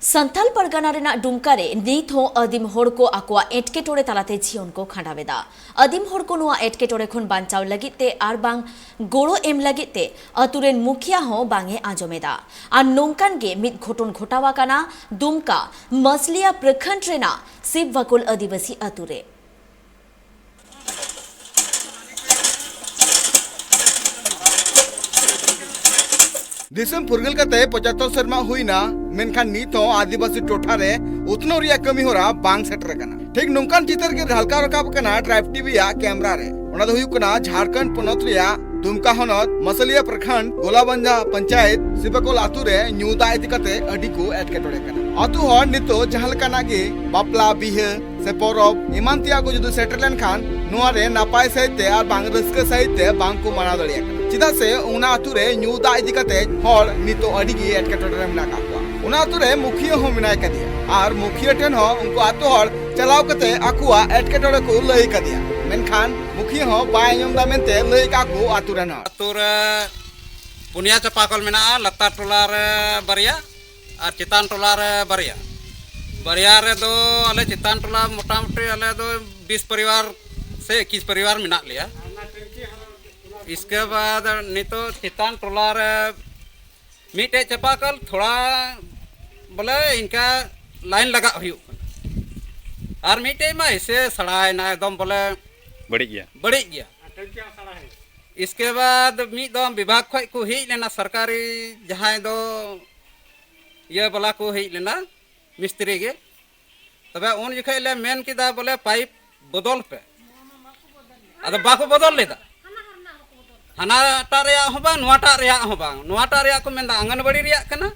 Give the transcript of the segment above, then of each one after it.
संथाल परगना रेना डुमकारे नीत हो आदिम होड़ को आकुआ एटकेटोड़े तालाते जीवन को खांडावेदा। आदिम होड़ को नुआ एटकेटोड़े खन बांचाव लगिते आर बांग गोड़ो एम लगिते अतुरेन मुखिया हो बांगे आंजमेदा। आर नोंकान गे मिद घोटन घोटावा काना दुमका मसलिया प्रखंड रेना सिब वकुल आदिवासी अतुरे। दिसम फुरगल कते 75 सेरमा हुईना मेनखान नीत आदिवासी टोठा रे उतनो रिया कमी होरा बांग सेटर कना। ठीक नोंकान चितर के हल्का रकाब कना ट्राइब टीवी या कैमरा रे। ओना दो हुई कना झारखंड पोनत रिया दुमका होनत मसलिया प्रखंड गोलाबंजा पंचायत सिबकोल आतु रे न्यूदा इति कते अडी को एटकेटोड़े कना। आतु हर नितो जहां लकाना गे बापला बिहे से परब इमान तिया को जुदु सेटर लेन खान नुआ रे नापाय सहिते आर बांग रस्क सहिते बांग को मना दड़िया कना। चिदा से उना आतु रे न्यूदा इति कते हर नितो अडी गे एटकेटोड़े रे मेना का उना आतु रे मुखिया हो मिनाय कदिया आर मुखिया ठेन हो उनको आतु हर चलाव कते आकुआ एटकेटोड़े को लई कदिया। मेनखान मुखिया हो बाय यम दा मेनते लई का को आतु रे ना आतु रे पुनिया चापाकल मेना लत्ता टोला रे बारिया और चितान टोला रे बारिया बारिया रे दो अले चितान टोला मोटामोटी अले दो 20 परिवार से 21 परिवार मेना लिया। इसके बाद नितो चितान टोला रे मीटे चापाकल थोड़ा बोले इनका लाइन लगा हुई और मीटे में ऐसे सड़ाए ना एकदम बोले बढ़ी गया। इसके बाद मिदम विभाग खो को ही लेना सरकारी जहाँ दो ये बोला को ही लेना मिस्त्री के तबे उन जखे ले मेन किदा बोले पाइप बदल पे अद बाको बदल लेदा हना टारिया हो बांग नुआटा रिया को मेंदा आंगनबाड़ी रिया कना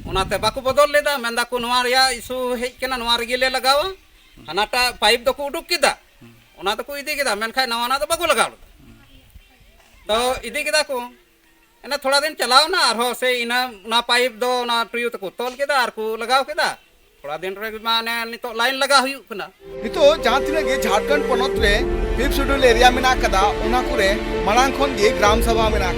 उनाते बाको बदल लेदा मेंदा को नुआ रिया इशू हेज कना नुआ रेगे ले लगावा हनाटा पाइप दो को उडुक किदा उना तो को इदी किदा मेनखाय नवाना तो बाको लगाव तो इदी किदा को एना थोड़ा दिन चलाव ना आरो से इना ना पाइप दो ना ट्रियो तो को तोल किदा आर को लगाव किदा थोड़ा दिन रे माने नितो लाइन लगा हुई कना। नितो जहां तिना गे झारखंड पोनत रे 5th शेड्यूल एरिया मेना कदा उना कुरे मांग खन गे ग्राम सभा मेना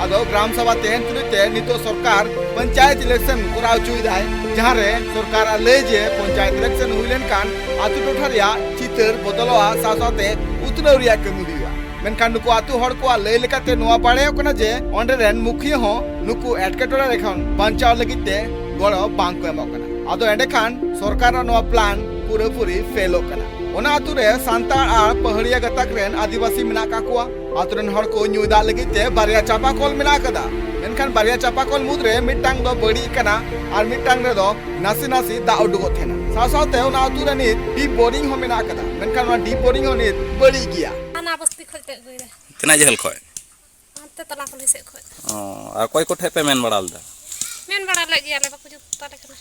आदो ग्राम सभा तेन तुते नितो सरकार पंचायत इलेक्शन कराव चुइदाय जहां रे सरकार ले जे पंचायत इलेक्शन हुइलेन कान आतु टोठा रिया चितर बदलवा सासाते उतनो रिया कमी हुइवा। मेनखान नुकु आतु हड़ को ले लेकाते नोआ बाड़े कना जे ओंडे रेन मुखिया हो नुकु एटकेटोड़ा रेखन बांचाव लगिते गड़ो बांग को एमो कना। आदो एंडे खान सरकार नोआ प्लान पूरे पूरी फेल कना। ओना आतु रे सांतार आर पहाड़िया गतक रेन आदिवासी मेना का कुआ आतु रेन हड़ को न्यूदा लगिते बारिया चापाकल मेना कदा। मेनखान बारिया चापाकल मुद्रे मिटांग दो बड़ी कना आर मिटांग रे दो नासी नासी दा उडुगो थेना सासाते ओना आतु रे नित डीप बोरिंग हो मेना कदा। मेनखान ओना डीप बोरिंग हो नित बड़ी गिया आना बस्ती खोलते गइरे तना जहल खय अंते तला पुलिस से खोय आ कोई कोठे पे मेन बड़ाल दा मेन बड़ा लगी आले बापू जो ताले कना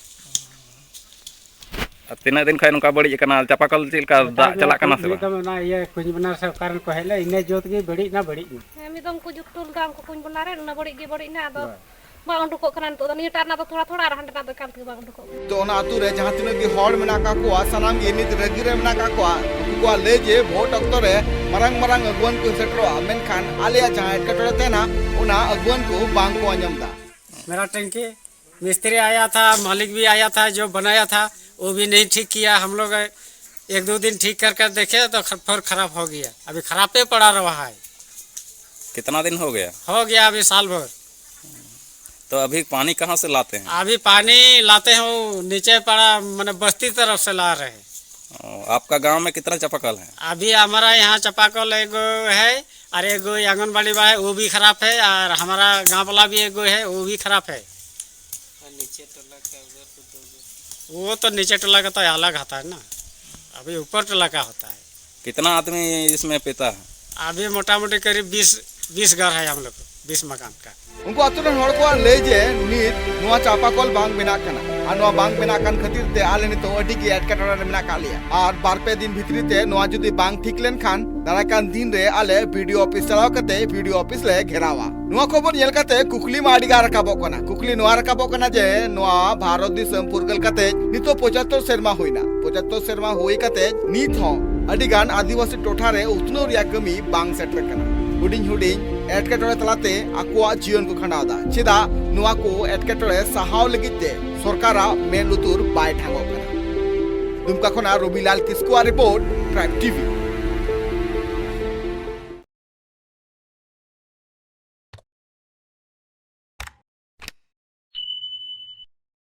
तीना दिन खय नुका बड़ी कना चापाकल चिलका दा चला कना से तो ना ये कुछ बना सब कारण को हेले इने जोत के बड़ी ना मी दम को जुटुल गाम को कुछ बना रे ना बड़ी ना दो बा उंडु को कना तो नी टार ना तो थोड़ा थोड़ा रहन ना तो काल के बा उंडु को तो ओना आतु रे जहां तिना गे हड़ मेना का कुआ सनाम गे नित रगी रे मेना का कुआ ले जे वोट अक्तो रे मरंग मरंग अगवन को सेटरो मेनखान आलिया जहां एटकेटोड़े तेना ओना अगवन को बांग को अंजमदा। मेरा टंकी मिस्त्री आया था, मालिक भी आया था, जो बनाया था वो भी नहीं ठीक किया। हम लोग 1-2 दिन ठीक कर देखे तो फिर खराब हो गया। अभी खराब पे पड़ा रहा है। कितना दिन हो गया अभी साल भर। तो अभी पानी कहाँ से लाते हैं? अभी पानी लाते हैं नीचे पड़ा मैंने बस्ती तरफ से ला रहे हैं। आपका गांव में कितना चापाकल है? अभी हमारा यहाँ चापाकल एगो है और एगो आंगनबाड़ी वाला है वो भी खराब है और हमारा गाँव वाला भी एगो है वो भी खराब है। वो तो नीचे टोला का तो अलग आता है ना, अभी ऊपर टोला का होता है। कितना आदमी इसमें पीता है? अभी मोटा मोटी करीब 20 घर है हम लोग 20 मकान का। उनको आतुरन हड़ को ले जे नित नुआ चापाकल बांग मेना कना आ नुआ बांग मेना कान खातिर ते आले नितो अडी के एटकेटोड़ा रे मेना कालिया और 2-3 दिन भितरी ते नुआ जुदी बांग ठीक लेन खान दाराकान दिन रे आले वीडियो ऑफिस चलाव कते वीडियो ऑफिस ले घेरावा नुआ खबर नेल कते कुकली माडी गा रकाबो कना कुकली नुआ रकाबो कना जे नुआ भारत दिसम पुरगल कते नितो 75 सेरमा होइना 75 सेरमा होई कते नित हो अडी गान आदिवासी टोठा रे उतनो रिया कमी बांग सेटर कना हुडिंग एटकेटोड़े तलाते आकुआ जीवन को खंडावदा चेदा नुआ को एटकेटोड़े साहाव लगिते सरकारा मेन लुतुर बाय ठांगो कना दुमका खना रविलाल किस्कुआ रिपोर्ट ट्राइब टीवी।